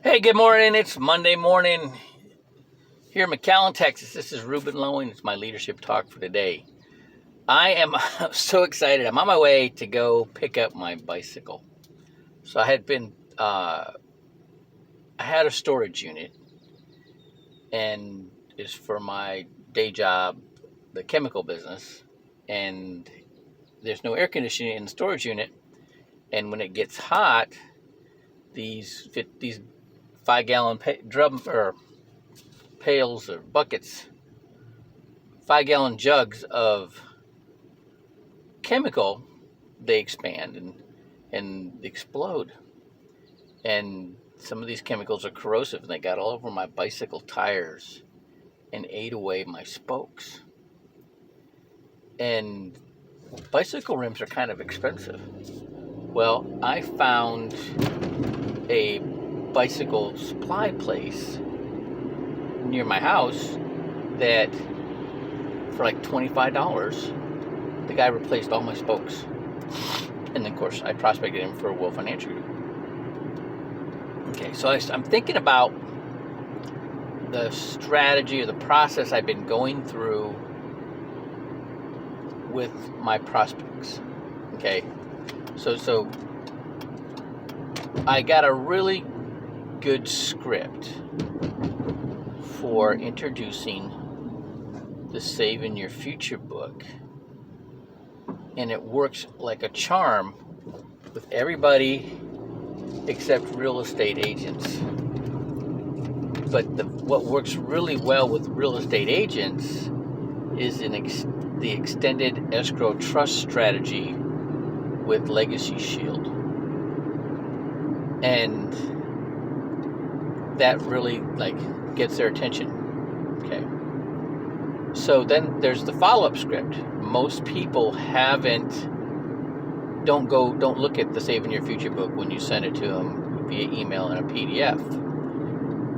Hey, good morning. It's Monday morning here in McAllen, Texas. This is Ruben Lowen. It's my leadership talk for today. I am so excited. I'm on my way to go pick up my bicycle. So I had a storage unit, and it's for my day job, the chemical business, and there's no air conditioning in the storage unit. And when it gets hot, these 5-gallon drum or pails or buckets, 5-gallon jugs of chemical, they expand and explode. And some of these chemicals are corrosive, and they got all over my bicycle tires and ate away my spokes. And bicycle rims are kind of expensive. Well, I found a bicycle supply place near my house that for like $25, the guy replaced all my spokes. And then, of course, I prospected him for a Will Financial Group. Okay, so I'm thinking about the strategy or the process I've been going through with my prospects. Okay, so I got a really good script for introducing the Save in Your Future book, and it works like a charm with everybody except real estate agents. But what works really well with real estate agents is the extended escrow trust strategy with Legacy Shield. And that really gets their attention. Okay. So then there's the follow-up script. Most people don't look at the Save in Your Future book when you send it to them via email and a PDF.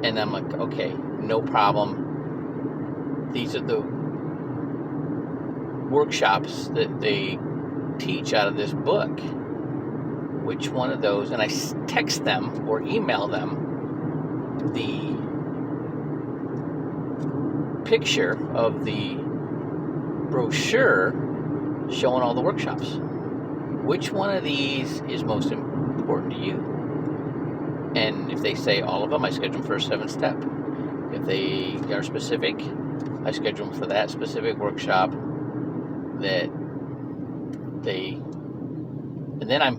And I'm like, okay, no problem. These are the workshops that they teach out of this book. Which one of those? And I text them or email them the picture of the brochure showing all the workshops. Which one of these is most important to you? And if they say all of them, I schedule them for a 7-step. If they are specific, I schedule them for that specific workshop and then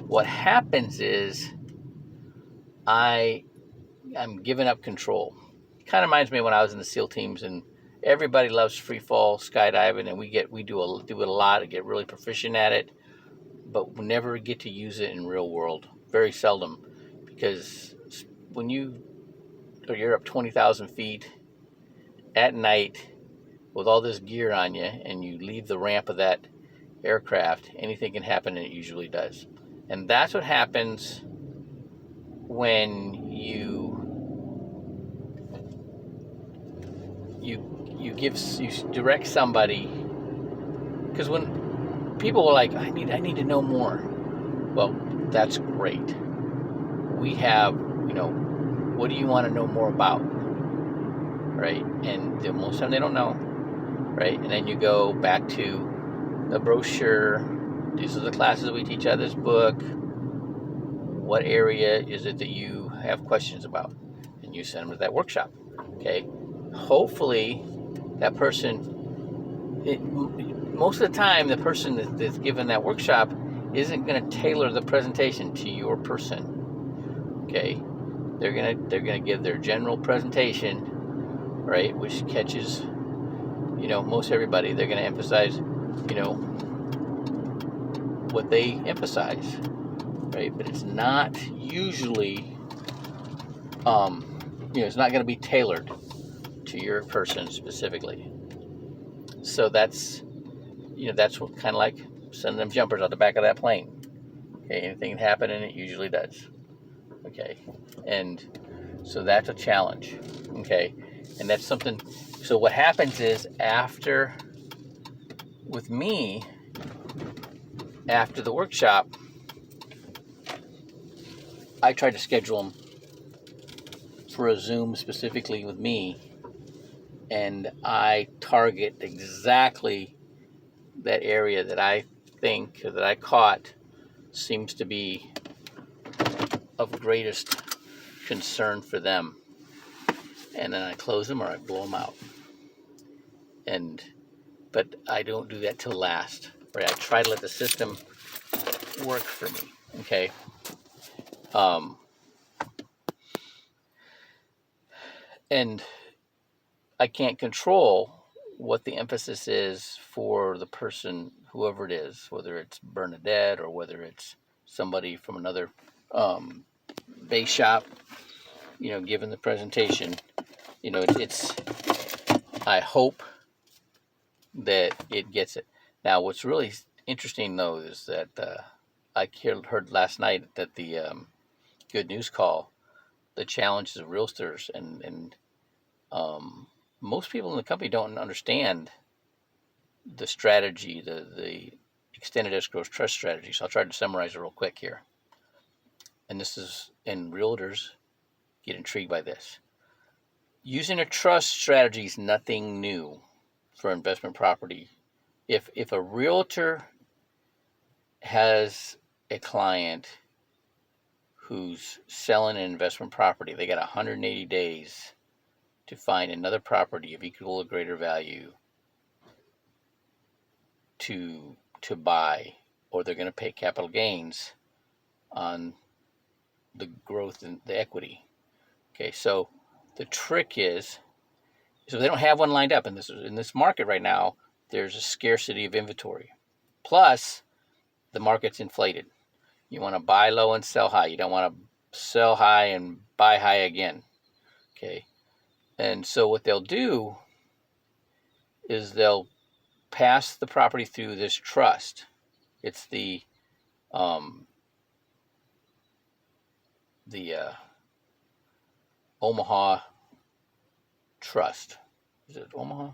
what happens is I'm giving up control. It kind of reminds me of when I was in the SEAL teams, and everybody loves free fall skydiving, and we do it a lot and get really proficient at it, but we never get to use it in real world. Very seldom, because when you're up 20,000 feet at night with all this gear on you, and you leave the ramp of that aircraft, anything can happen, and it usually does. And that's what happens when you direct somebody, because when people are like, I need to know more. Well, that's great. We have, what do you want to know more about? Right? And most of the time they don't know. Right? And then you go back to the brochure. These are the classes we teach out of this book. What area is it that you have questions about? And you send them to that workshop. Okay? Hopefully, that person, most of the time, the person that's given that workshop isn't going to tailor the presentation to your person. Okay? They're gonna give their general presentation, right, which catches, most everybody. They're gonna emphasize, what they emphasize, right? But it's not usually, it's not going to be tailored to your person specifically. So that's what kind of like sending them jumpers out the back of that plane. Okay, anything can happen, and it usually does. Okay, and so that's a challenge. Okay, and that's something. So what happens is with me, after the workshop, I try to schedule them for a Zoom specifically with me, and I target exactly that area that I think that I caught seems to be of greatest concern for them, and then I close them or I blow them out. But I don't do that till last. Right? I try to let the system work for me. Okay. And I can't control what the emphasis is for the person, whoever it is, whether it's Bernadette or whether it's somebody from another base shop, giving the presentation. It's I hope that it gets it. Now, what's really interesting though is that I heard last night that the Good News Call, the challenges of realtors, and most people in the company don't understand the strategy, the extended escrow trust strategy. So I'll try to summarize it real quick here. And realtors get intrigued by this. Using a trust strategy is nothing new for investment property. If a realtor has a client who's selling an investment property, they got 180 days to find another property of equal or greater value to buy, or they're going to pay capital gains on the growth in the equity. Okay, so the trick is, so they don't have one lined up in this market right now. There's a scarcity of inventory. Plus, the market's inflated. You want to buy low and sell high. You don't want to sell high and buy high again. Okay, and so what they'll do is they'll pass the property through this trust. It's the Omaha Trust. Is it Omaha?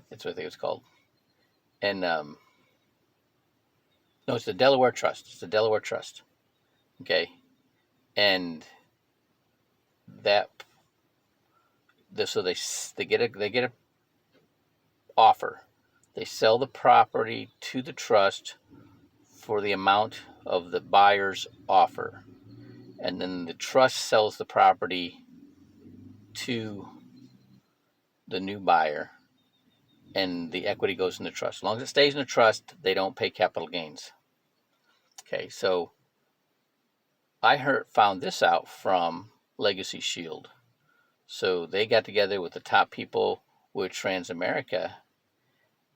That's what I think it's called. And no, it's the Delaware Trust. It's the Delaware Trust. Okay, and so they get a offer. They sell the property to the trust for the amount of the buyer's offer, and then the trust sells the property to the new buyer, and the equity goes in the trust. As long as it stays in the trust, they don't pay capital gains. Okay, so I found this out from Legacy Shield. So they got together with the top people with Transamerica,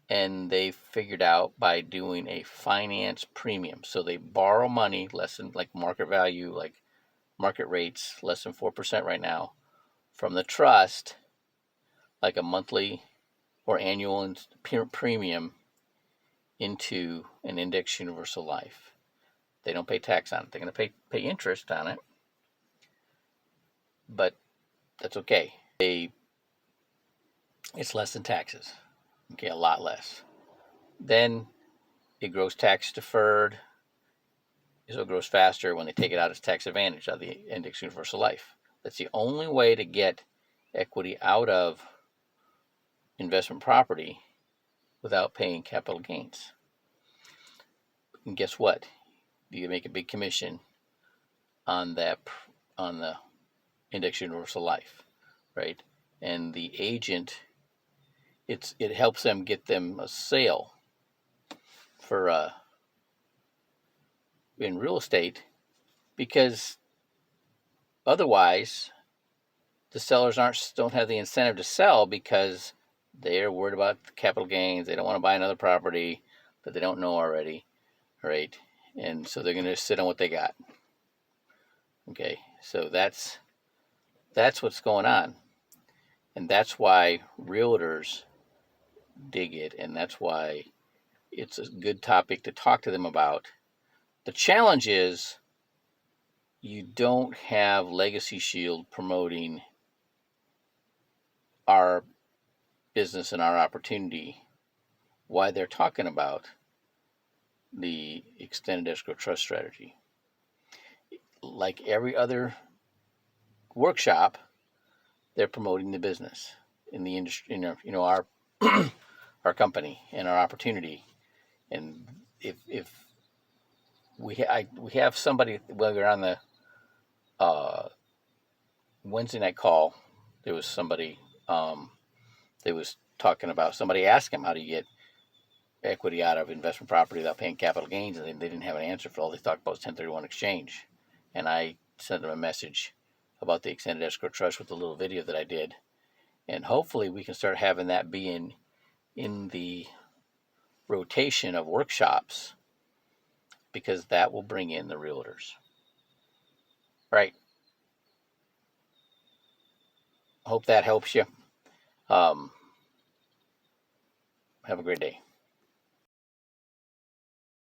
and they figured out by doing a finance premium. So they borrow money less than like market value, like market rates, less than 4% right now, from the trust, like a monthly or annual premium into an index universal life. They don't pay tax on it. They're going to pay interest on it, but that's okay. It's less than taxes. Okay, a lot less. Then it grows tax deferred. So it grows faster when they take it out as tax advantage of the index universal life. That's the only way to get equity out of investment property without paying capital gains. And guess what? You make a big commission on the index universal life, right? And the agent, it helps them get them a sale for in real estate, because otherwise the sellers don't have the incentive to sell because they're worried about capital gains. They don't want to buy another property that they don't know already, right? And so they're going to sit on what they got. Okay, so that's what's going on, and that's why realtors dig it, and that's why it's a good topic to talk to them about. The challenge is you don't have Legacy Shield promoting our business and our opportunity, why they're talking about the extended escrow trust strategy. Like every other workshop, they're promoting the business in the industry, our our company and our opportunity. And if we have somebody, well, we're on the uh, Wednesday night call, there was somebody that was talking about, somebody asked him, how do you get equity out of investment property without paying capital gains? And they didn't have an answer for all they talked about was 1031 exchange. And I sent them a message about the extended escrow trust with the little video that I did. And hopefully we can start having that be in the rotation of workshops, because that will bring in the realtors. Right. Hope that helps you. Have a great day.